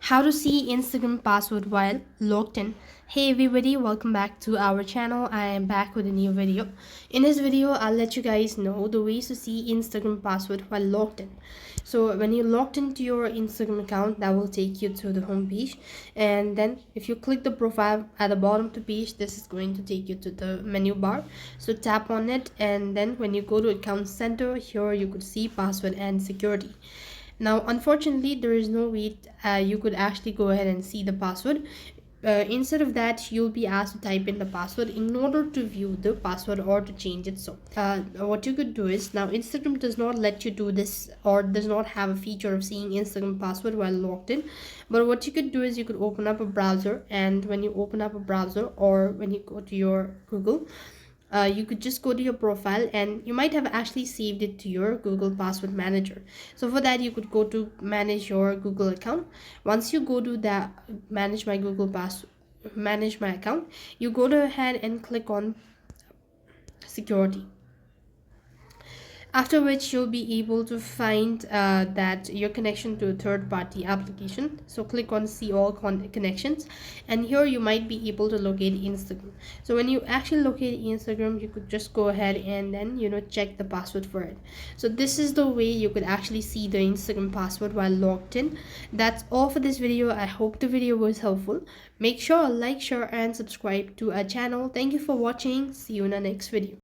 How to see Instagram password while logged in. Hey everybody, welcome back to our channel. I am back with a new video. In this video, I'll let you guys know the ways to see Instagram password while logged in. So when you're logged into your Instagram account, that will take you to the home page, and then if you click the profile at the bottom of the page, this is going to take you to the menu bar. So tap on it, and then when you go to account center, here you could see password and security. Now unfortunately there is no way you could actually go ahead and see the password. Instead of that, you'll be asked to type in the password in order to view the password or to change it. So what you could do is, now Instagram does not let you do this, or does not have a feature of seeing Instagram password while logged in. But what you could do is you could open up a browser, and when you open up a browser, or when you go to your Google, you could just go to your profile, and you might have actually saved it to your Google password manager. So for that, you could go to manage your Google account. Once you go to that manage my account, you go to ahead and click on security, after which you'll be able to find that your connection to a third-party application. So click on see all connections, and here you might be able to locate Instagram. So when you actually locate Instagram, you could just go ahead and then check the password for it. So this is the way you could actually see the Instagram password while logged in. That's all for this video. I hope the video was helpful. Make sure to like, share and subscribe to our channel. Thank you for watching. See you in the next video.